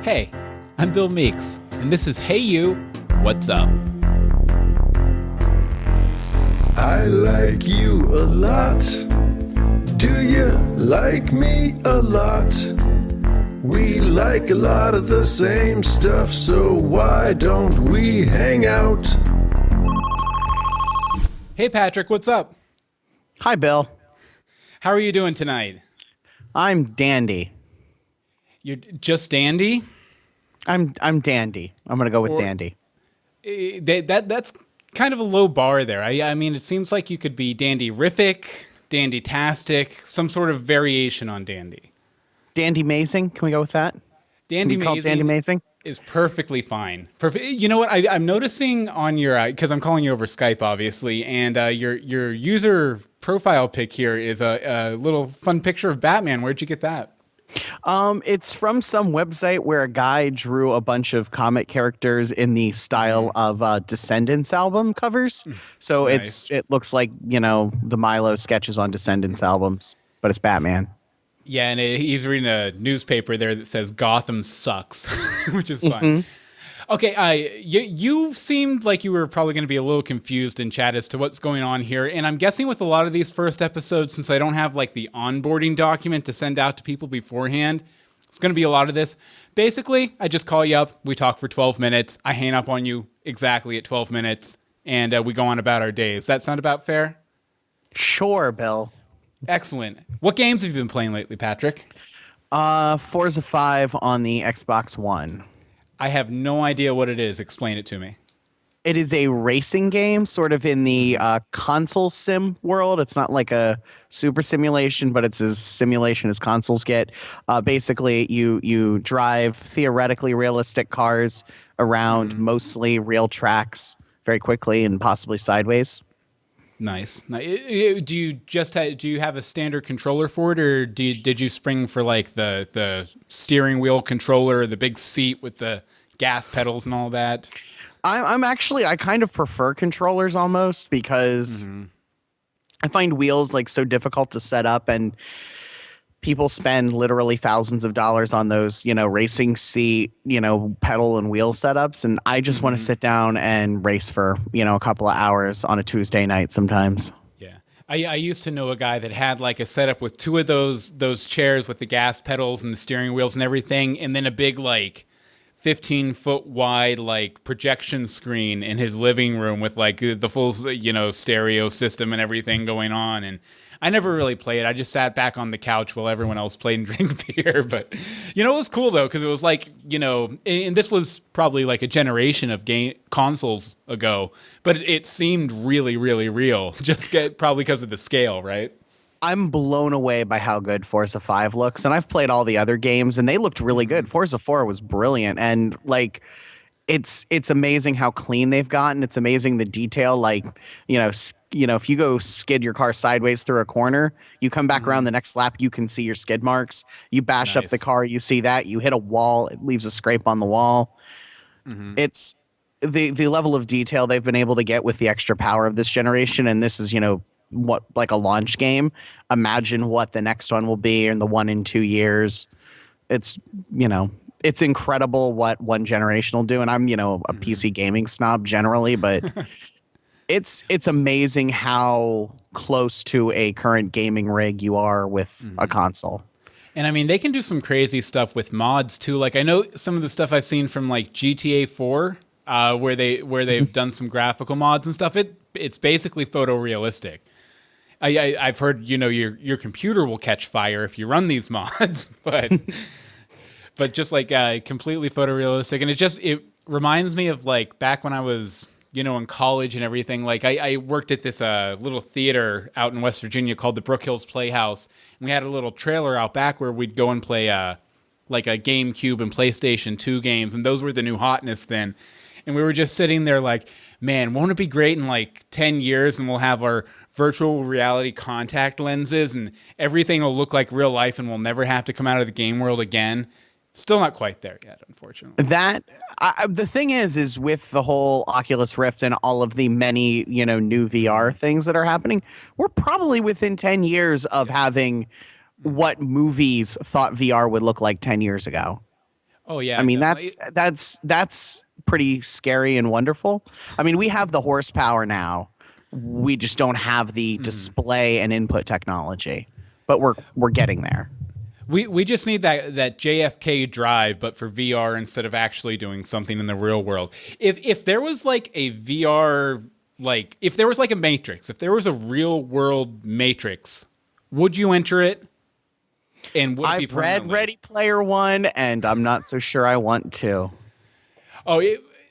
Hey, I'm Bill Meeks, and this is Hey You, What's Up? I like you a lot. Do you like me a lot? We like a lot of the same stuff, so why don't we hang out? Hey Patrick, what's up? Hi, Bill. How are you doing tonight? I'm dandy. You're just dandy? I'm dandy. I'm gonna go with Or- dandy. That's kind of a low bar there. I mean, it seems like you could be dandy-rific, dandy-tastic, some sort of variation on dandy. Dandy mazing. Can we go with that? Can you call it dandy mazing? Is perfectly fine. Perfect. You know what? I'm noticing on your because I'm calling you over Skype, obviously, and your user profile pic here is a little fun picture of Batman. Where'd you get that? It's from some website where a guy drew a bunch of comic characters in the style of Descendants album covers. So Nice. it looks like, the Milo sketches on Descendants albums, but it's Batman. Yeah, and he's reading a newspaper there that says Gotham sucks, which is fun. Okay, you seemed like you were probably going to be a little confused in chat as to what's going on here, and I'm guessing with a lot of these first episodes, since I don't have like the onboarding document to send out to people beforehand, it's going to be a lot of this. Basically, I just call you up, we talk for 12 minutes, I hang up on you exactly at 12 minutes, and we go on about our days. That sound about fair? Sure, Bill. Excellent. What games have you been playing lately, Patrick? Forza 5 on the Xbox One. I have no idea what it is. Explain it to me. It is a racing game, sort of in the console sim world. It's not like a super simulation, but it's as simulation as consoles get. Basically, you drive theoretically realistic cars around mostly real tracks very quickly and possibly sideways. Nice. Now, do you have a standard controller for it, or did you spring for like the steering wheel controller, the big seat with the gas pedals and all that? I kind of prefer controllers almost because I find wheels like so difficult to set up, and people spend literally thousands of dollars on those, racing seat, pedal and wheel setups. And I just want to sit down and race for, a couple of hours on a Tuesday night sometimes. Yeah. I used to know a guy that had like a setup with two of those chairs with the gas pedals and the steering wheels and everything, and then a big like 15-foot wide like projection screen in his living room with like the full stereo system and everything going on. And I never really played. I just sat back on the couch while everyone else played and drank beer. But it was cool though, because it was like, and this was probably like a generation of game consoles ago, but it seemed really, really real. Probably because of the scale, right? I'm blown away by how good Forza 5 looks, and I've played all the other games and they looked really good. Forza 4 was brilliant, and like it's amazing how clean they've gotten. It's amazing the detail, like, if you go skid your car sideways through a corner, you come back around the next lap, you can see your skid marks. You bash up the car, you see that. You hit a wall, it leaves a scrape on the wall. It's the level of detail they've been able to get with the extra power of this generation, and this is, what, like a launch game. Imagine what the next one will be in the 1 and 2 years. It's it's incredible what one generation will do, and I'm a PC gaming snob generally, but it's amazing how close to a current gaming rig you are with a console. And I mean, they can do some crazy stuff with mods too. Like I know some of the stuff I've seen from like GTA 4, where they've done some graphical mods and stuff. It's basically photorealistic. I've heard your computer will catch fire if you run these mods, but just like completely photorealistic, and it reminds me of like back when I was in college and everything. Like I worked at this little theater out in West Virginia called the Brook Hills Playhouse, and we had a little trailer out back where we'd go and play like a GameCube and PlayStation 2 games, and those were the new hotness then. And we were just sitting there like, man, won't it be great in like 10 years and we'll have our virtual reality contact lenses and everything will look like real life and we'll never have to come out of the game world again? Still not quite there yet, unfortunately. The thing is with the whole Oculus Rift and all of the many, new VR things that are happening, we're probably within 10 years of having what movies thought VR would look like 10 years ago. Oh yeah, I mean, definitely. that's pretty scary and wonderful. I mean, we have the horsepower now. We just don't have the display and input technology, but we're getting there. We just need that JFK drive, but for VR instead of actually doing something in the real world. If there was like a VR, like if there was like a Matrix, if there was a real world Matrix, would you enter it? And would it be I've read permanently? Ready Player One, and I'm not so sure I want to. Oh,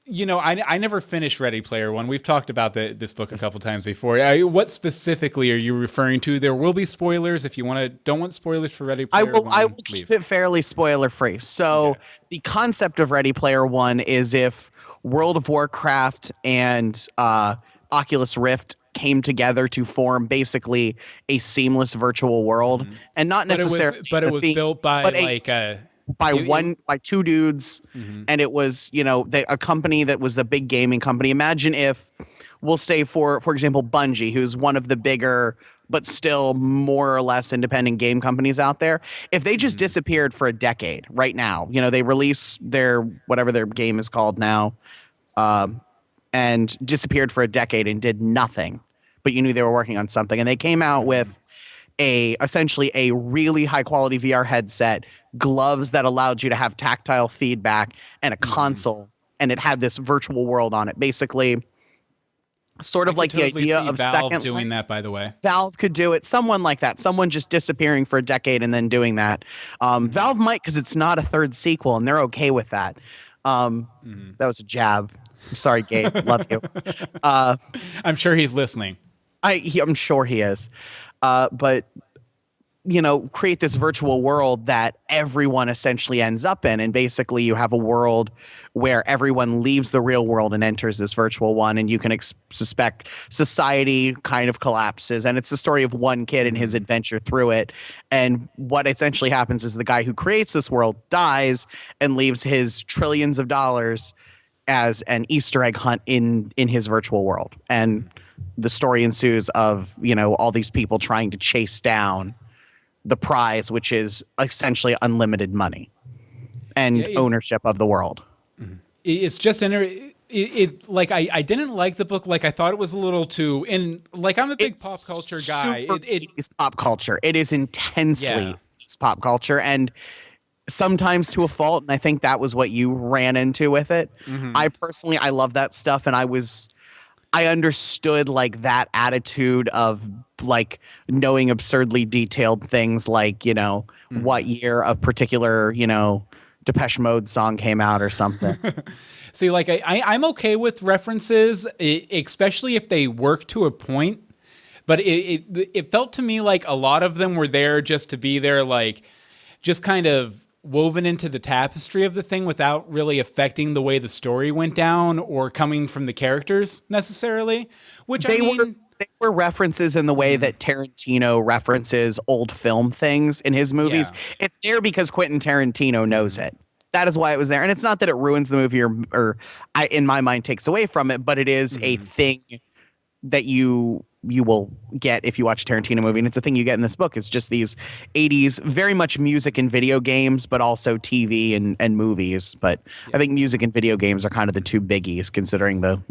I never finished Ready Player One. We've talked about this book a couple times before. What specifically are you referring to? There will be spoilers if you don't want spoilers for Ready Player One. I will keep it fairly spoiler free. So Okay. the concept of Ready Player One is if World of Warcraft and Oculus Rift came together to form basically a seamless virtual world, and not But necessarily it a was theme, built by but like a by two dudes, and it was a company that was a big gaming company. Imagine if we'll say for example Bungie, who's one of the bigger but still more or less independent game companies out there, if they just disappeared for a decade right now, they release their whatever their game is called now, and disappeared for a decade and did nothing, but you knew they were working on something, and they came out with essentially a really high quality VR headset, gloves that allowed you to have tactile feedback, and a console, and it had this virtual world on it. Basically, sort of like the idea of Valve Second doing Life. that, by the way. Valve could do it. Someone like that. Someone just disappearing for a decade and then doing that. Valve might, because it's not a third sequel, and they're okay with that. That was a jab. I'm sorry, Gabe. Love you. I'm sure he's listening. I'm sure he is. But create this virtual world that everyone essentially ends up in, and basically you have a world where everyone leaves the real world and enters this virtual one, and you can suspect society kind of collapses, and it's the story of one kid and his adventure through it. And what essentially happens is the guy who creates this world dies and leaves his trillions of dollars as an Easter egg hunt in his virtual world, and the story ensues of all these people trying to chase down the prize, which is essentially unlimited money and ownership of the world. It's just like I didn't like the book. Like I thought it was a little too like I'm a big pop culture guy. It's pop culture. It is intensely Yeah. pop culture, and sometimes to a fault. And I think that was what you ran into with it. I love that stuff, and I understood like that attitude of like knowing absurdly detailed things, like what year a particular Depeche Mode song came out or something. See, like I'm okay with references, especially if they work to a point. But it felt to me like a lot of them were there just to be there, like just kind of woven into the tapestry of the thing without really affecting the way the story went down or coming from the characters necessarily. Which They were references in the way that Tarantino references old film things in his movies. Yeah. It's there because Quentin Tarantino knows it. That is why it was there. And it's not that it ruins the movie or in my mind takes away from it, but it is a thing that you will get if you watch a Tarantino movie. And it's a thing you get in this book. It's just these 80s, very much music and video games, but also TV and movies. But I think music and video games are kind of the two biggies, considering the,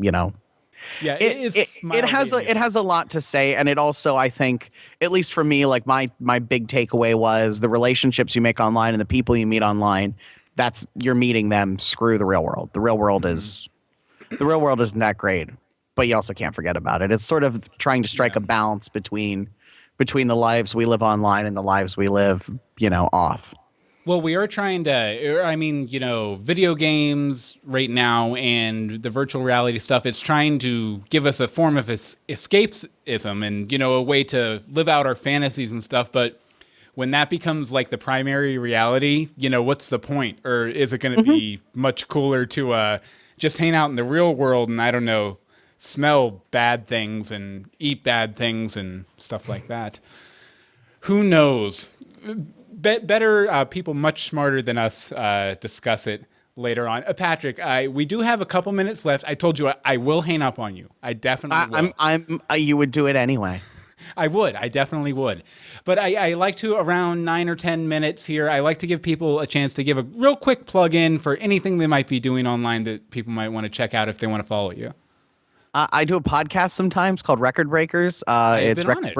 Yeah, it has a lot to say, and it also, I think, at least for me, like my big takeaway was the relationships you make online and the people you meet online. You're meeting them. Screw the real world. The real world isn't that great, but you also can't forget about it. It's sort of trying to strike a balance between the lives we live online and the lives we live, off. Well, we are trying to, video games right now and the virtual reality stuff, it's trying to give us a form of escapism and, a way to live out our fantasies and stuff. But when that becomes like the primary reality, what's the point? Or is it going to be much cooler to just hang out in the real world and, I don't know, smell bad things and eat bad things and stuff like that? Who knows? Better people much smarter than us discuss it later on. Patrick, we do have a couple minutes left. I told you I will hang up on you. I definitely will. You would do it anyway. I would. I definitely would. But I like to, around 9 or 10 minutes here, I like to give people a chance to give a real quick plug in for anything they might be doing online that people might want to check out if they want to follow you. I do a podcast sometimes called Record Breakers. I've It's been on it.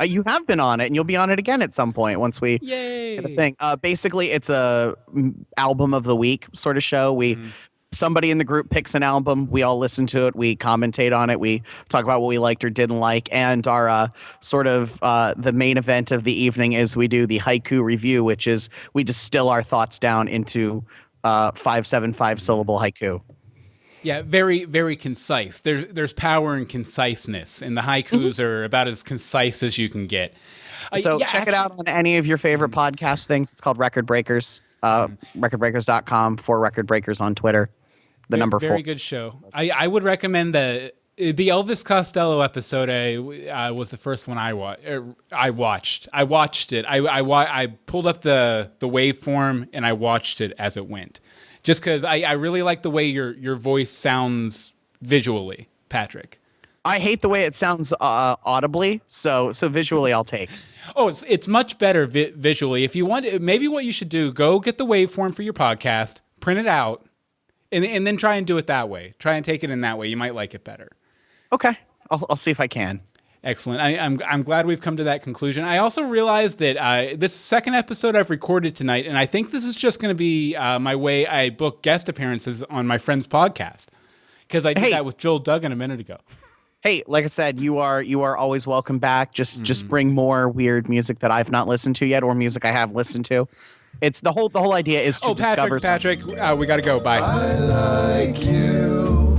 You have been on it, and you'll be on it again at some point once we Yay. get a thing. Basically, it's a album of the week sort of show. Somebody in the group picks an album. We all listen to it. We commentate on it. We talk about what we liked or didn't like. And our the main event of the evening is we do the haiku review, which is we distill our thoughts down into 575 syllable haiku. Yeah, very, very concise. There's power in conciseness, and the haikus are about as concise as you can get. So check it out on any of your favorite podcast things. It's called Record Breakers. Recordbreakers.com, for Record Breakers on Twitter. The number 4. Very good show. I would recommend the Elvis Costello episode. Was the first one I watched. I watched it. I pulled up the waveform and I watched it as it went, just because I really like the way your voice sounds visually, Patrick. I hate the way it sounds audibly, so visually I'll take. Oh, it's much better visually. If you want, maybe what you should do, go get the waveform for your podcast, print it out, and then try and do it that way. Try and take it in that way. You might like it better. Okay, I'll see if I can. Excellent. I'm glad we've come to that conclusion. I also realized that this second episode I've recorded tonight, and I think this is just going to be my way I book guest appearances on my friend's podcast, because I did that with Joel Duggan a minute ago. Hey, like I said, you are always welcome back. Just bring more weird music that I've not listened to yet, or music I have listened to. It's the whole idea is to discover. Patrick, we got to go. Bye. I like you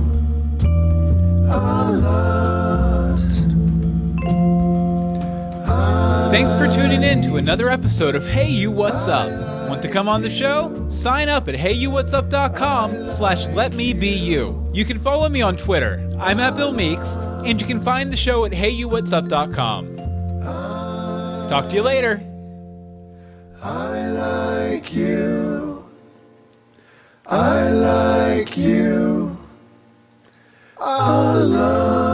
a lot. Thanks for tuning in to another episode of Hey You What's Up. Want to come on the show? Sign up at heyyouwhatsup.com/letmebeyou. You can follow me on Twitter. I'm at Bill Meeks, and you can find the show at heyyouwhatsup.com. Talk to you later. I like you. I like you a lot.